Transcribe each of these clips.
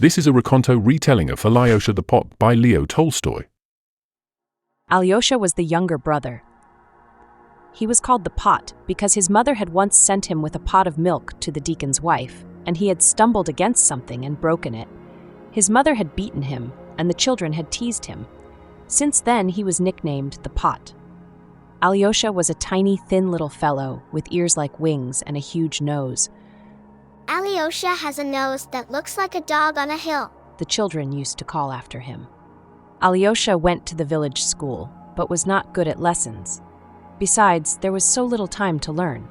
This is a Rekonto retelling of Alyosha the Pot by Leo Tolstoy. Alyosha was the younger brother. He was called the Pot because his mother had once sent him with a pot of milk to the deacon's wife, and he had stumbled against something and broken it. His mother had beaten him, and the children had teased him. Since then, he was nicknamed the Pot. Alyosha was a tiny, thin little fellow with ears like wings and a huge nose. Alyosha has a nose that looks like a dog on a hill, The children used to call after him. Alyosha went to the village school, but was not good at lessons. Besides, there was so little time to learn.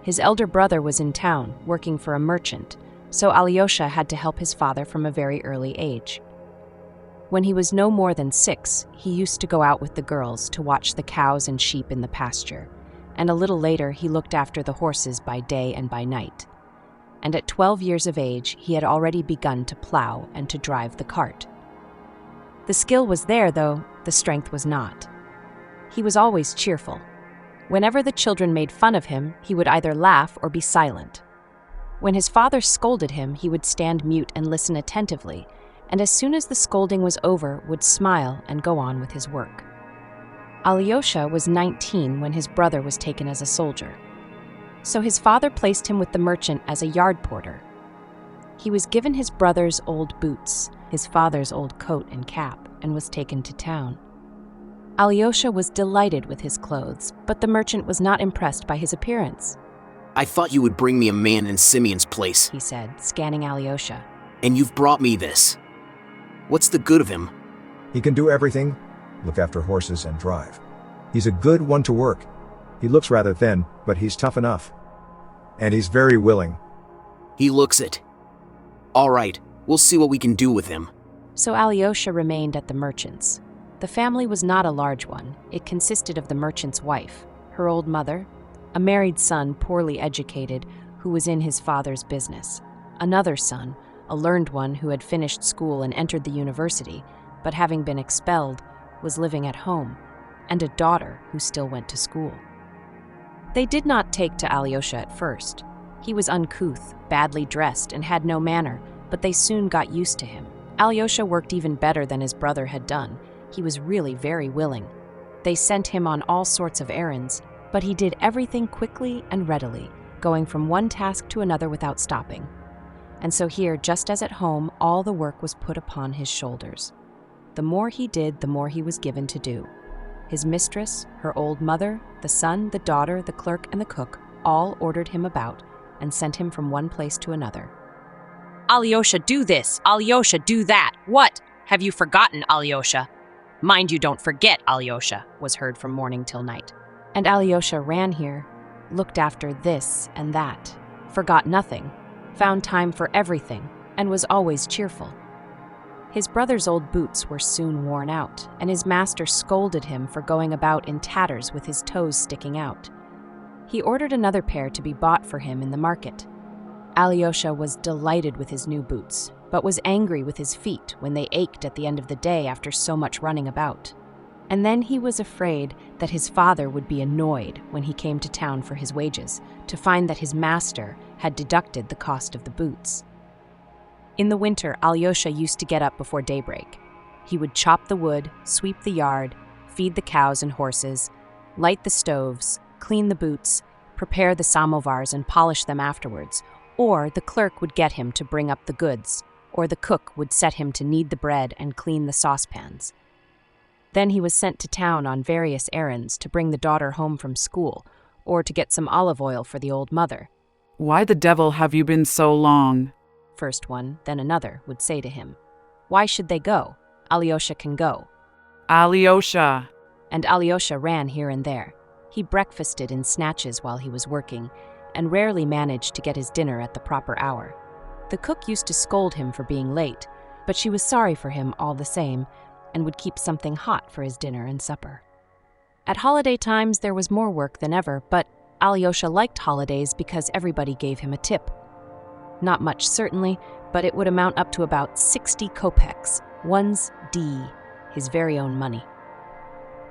His elder brother was in town, working for a merchant, so Alyosha had to help his father from a very early age. When he was no more than 6, he used to go out with the girls to watch the cows and sheep in the pasture, and a little later he looked after the horses by day and by night. And at 12 years of age, he had already begun to plow and to drive the cart. The skill was there, though the strength was not. He was always cheerful. Whenever the children made fun of him, he would either laugh or be silent. When his father scolded him, he would stand mute and listen attentively, and as soon as the scolding was over, would smile and go on with his work. Alyosha was 19 when his brother was taken as a soldier. So his father placed him with the merchant as a yard porter. He was given his brother's old boots, his father's old coat and cap, and was taken to town. Alyosha was delighted with his clothes, but the merchant was not impressed by his appearance. I thought you would bring me a man in Simeon's place, He said, scanning Alyosha. and you've brought me this. What's the good of him? He can do everything, look after horses and drive. He's a good one to work. He looks rather thin, but he's tough enough. And he's very willing. He looks it. All right, we'll see what we can do with him. So Alyosha remained at the merchant's. The family was not a large one. It consisted of the merchant's wife, her old mother, a married son poorly educated who was in his father's business, another son, a learned one who had finished school and entered the university, but having been expelled, was living at home, and a daughter who still went to school. They did not take to Alyosha at first. He was uncouth, badly dressed, and had no manner, but they soon got used to him. Alyosha worked even better than his brother had done. He was really very willing. They sent him on all sorts of errands, but he did everything quickly and readily, going from one task to another without stopping. And so here, just as at home, all the work was put upon his shoulders. The more he did, the more he was given to do. His mistress, her old mother, the son, the daughter, the clerk, and the cook all ordered him about and sent him from one place to another. Alyosha, do this! Alyosha, do that! What? Have you forgotten, Alyosha? Mind you don't forget, Alyosha, was heard from morning till night. And Alyosha ran here, looked after this and that, forgot nothing, found time for everything, and was always cheerful. His brother's old boots were soon worn out, and his master scolded him for going about in tatters with his toes sticking out. He ordered another pair to be bought for him in the market. Alyosha was delighted with his new boots, but was angry with his feet when they ached at the end of the day after so much running about. And then he was afraid that his father would be annoyed when he came to town for his wages, to find that his master had deducted the cost of the boots. In the winter, Alyosha used to get up before daybreak. He would chop the wood, sweep the yard, feed the cows and horses, light the stoves, clean the boots, prepare the samovars and polish them afterwards, or the clerk would get him to bring up the goods, or the cook would set him to knead the bread and clean the saucepans. Then he was sent to town on various errands to bring the daughter home from school, or to get some olive oil for the old mother. "Why the devil have you been so long?" First one, then another, would say to him. Why should they go? Alyosha can go. "Alyosha!" And Alyosha ran here and there. He breakfasted in snatches while he was working, and rarely managed to get his dinner at the proper hour. The cook used to scold him for being late, but she was sorry for him all the same, and would keep something hot for his dinner and supper. At holiday times there was more work than ever, but Alyosha liked holidays because everybody gave him a tip. Not much certainly, but it would amount up to about 60 kopecks, one's D, his very own money.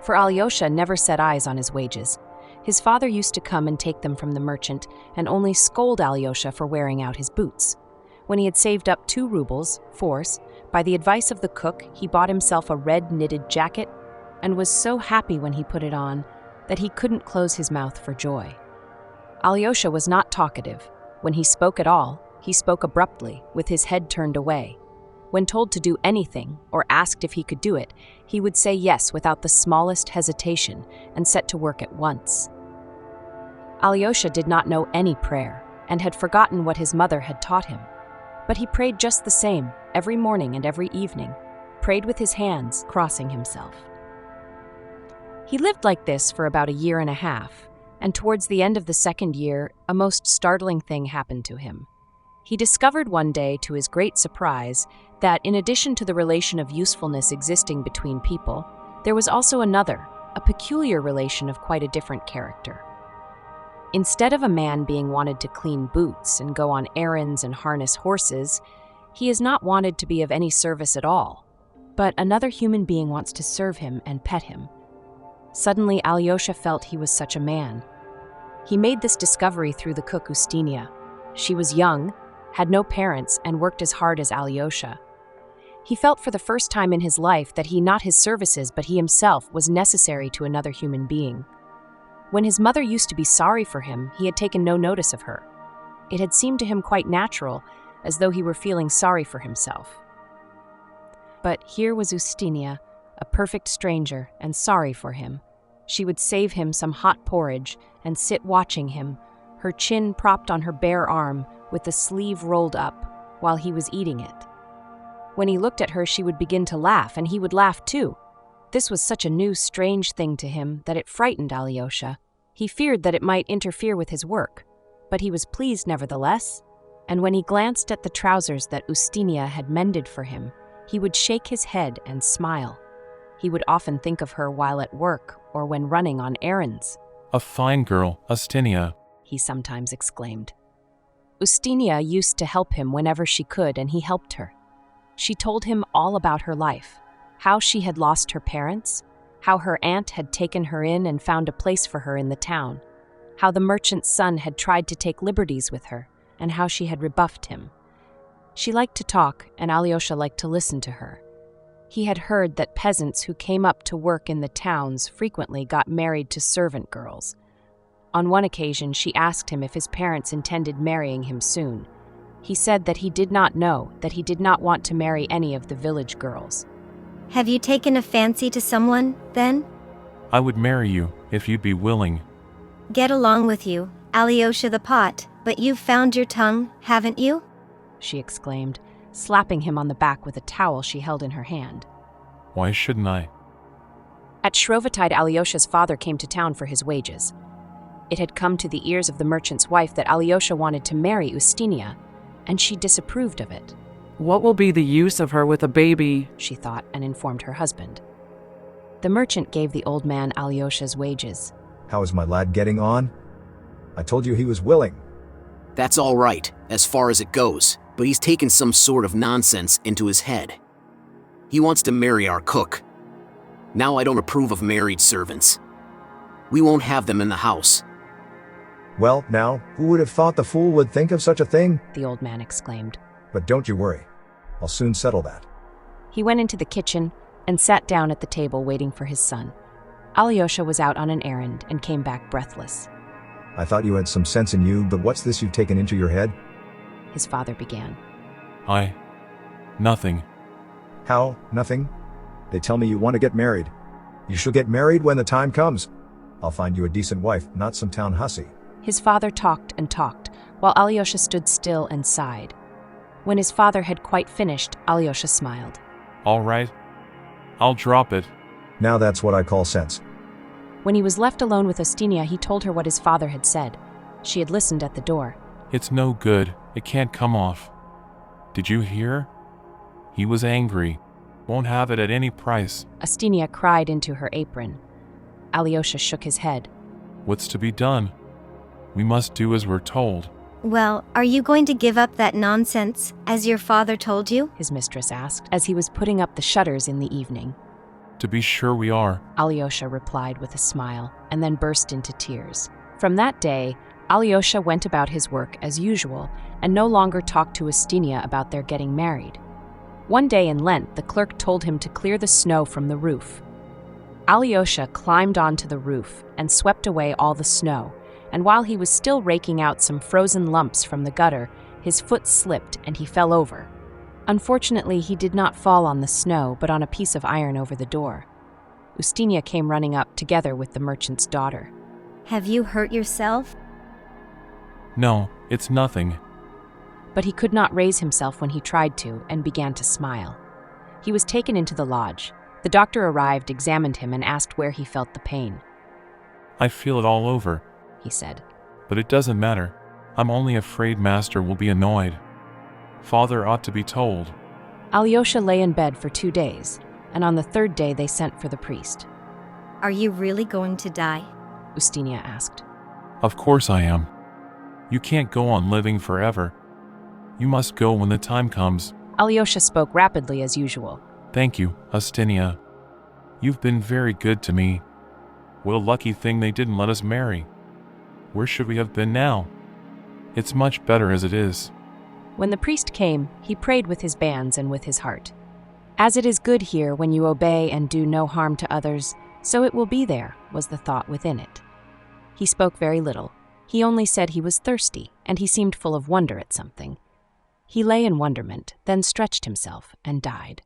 For Alyosha never set eyes on his wages. His father used to come and take them from the merchant, and only scold Alyosha for wearing out his boots. When he had saved up 2 rubles, force, by the advice of the cook, he bought himself a red knitted jacket and was so happy when he put it on that he couldn't close his mouth for joy. Alyosha was not talkative. When he spoke at all, he spoke abruptly, with his head turned away. When told to do anything, or asked if he could do it, he would say yes without the smallest hesitation and set to work at once. Alyosha did not know any prayer and had forgotten what his mother had taught him. But he prayed just the same, every morning and every evening, prayed with his hands, crossing himself. He lived like this for about 1.5 years, and towards the end of the 2nd year, a most startling thing happened to him. He discovered one day, to his great surprise, that in addition to the relation of usefulness existing between people, there was also another, a peculiar relation of quite a different character. Instead of a man being wanted to clean boots and go on errands and harness horses, he is not wanted to be of any service at all, but another human being wants to serve him and pet him. Suddenly, Alyosha felt he was such a man. He made this discovery through the cook Ustinia. She was young, had no parents, and worked as hard as Alyosha. He felt for the first time in his life that he, not his services, but he himself, was necessary to another human being. When his mother used to be sorry for him, he had taken no notice of her. It had seemed to him quite natural, as though he were feeling sorry for himself. But here was Ustinia, a perfect stranger, and sorry for him. She would save him some hot porridge and sit watching him, her chin propped on her bare arm with the sleeve rolled up, while he was eating it. When he looked at her, she would begin to laugh, and he would laugh too. This was such a new, strange thing to him that it frightened Alyosha. He feared that it might interfere with his work, but he was pleased nevertheless, and when he glanced at the trousers that Ustinia had mended for him, he would shake his head and smile. He would often think of her while at work or when running on errands. "A fine girl, Ustinia," he sometimes exclaimed. Ustinia used to help him whenever she could, and he helped her. She told him all about her life, how she had lost her parents, how her aunt had taken her in and found a place for her in the town, how the merchant's son had tried to take liberties with her, and how she had rebuffed him. She liked to talk, and Alyosha liked to listen to her. He had heard that peasants who came up to work in the towns frequently got married to servant girls. On one occasion, she asked him if his parents intended marrying him soon. He said that he did not know, that he did not want to marry any of the village girls. Have you taken a fancy to someone, then? "I would marry you, if you'd be willing." Get along with you, Alyosha the pot, but you've found your tongue, haven't you? She exclaimed, slapping him on the back with a towel she held in her hand. "Why shouldn't I?" At Shrovetide, Alyosha's father came to town for his wages. It had come to the ears of the merchant's wife that Alyosha wanted to marry Ustinia, and she disapproved of it. What will be the use of her with a baby? She thought, and informed her husband. The merchant gave the old man Alyosha's wages. How is my lad getting on? I told you he was willing. That's all right, as far as it goes, but he's taken some sort of nonsense into his head. He wants to marry our cook. Now I don't approve of married servants. We won't have them in the house. Well, now, who would have thought the fool would think of such a thing? The old man exclaimed. But don't you worry. I'll soon settle that. He went into the kitchen and sat down at the table waiting for his son. Alyosha was out on an errand and came back breathless. I thought you had some sense in you, but what's this you've taken into your head? His father began. Nothing. How? Nothing? They tell me you want to get married. You shall get married when the time comes. I'll find you a decent wife, not some town hussy. His father talked and talked, while Alyosha stood still and sighed. When his father had quite finished, Alyosha smiled. "All right. I'll drop it." Now that's what I call sense. When he was left alone with Ustinia, he told her what his father had said. She had listened at the door. "It's no good. It can't come off. Did you hear? He was angry. Won't have it at any price." Ustinia cried into her apron. Alyosha shook his head. "What's to be done? We must do as we're told." Well, are you going to give up that nonsense, as your father told you? His mistress asked, as he was putting up the shutters in the evening. "To be sure we are," Alyosha replied with a smile, and then burst into tears. From that day, Alyosha went about his work as usual and no longer talked to Ustinia about their getting married. One day in Lent, the clerk told him to clear the snow from the roof. Alyosha climbed onto the roof and swept away all the snow, and while he was still raking out some frozen lumps from the gutter, his foot slipped and he fell over. Unfortunately, he did not fall on the snow, but on a piece of iron over the door. Ustinia came running up together with the merchant's daughter. Have you hurt yourself? No, it's nothing. But he could not raise himself when he tried to and began to smile. He was taken into the lodge. The doctor arrived, examined him, and asked where he felt the pain. I feel it all over. He said. But it doesn't matter. I'm only afraid Master will be annoyed. Father ought to be told. Alyosha lay in bed for 2 days, and on the 3rd day they sent for the priest. Are you really going to die? Ustinia asked. Of course I am. You can't go on living forever. You must go when the time comes. Alyosha spoke rapidly as usual. Thank you, Ustinia. You've been very good to me. What a lucky thing they didn't let us marry. Where should we have been now? It's much better as it is. When the priest came, he prayed with his bands and with his heart. As it is good here when you obey and do no harm to others, so it will be there, was the thought within it. He spoke very little. He only said he was thirsty, and he seemed full of wonder at something. He lay in wonderment, then stretched himself and died.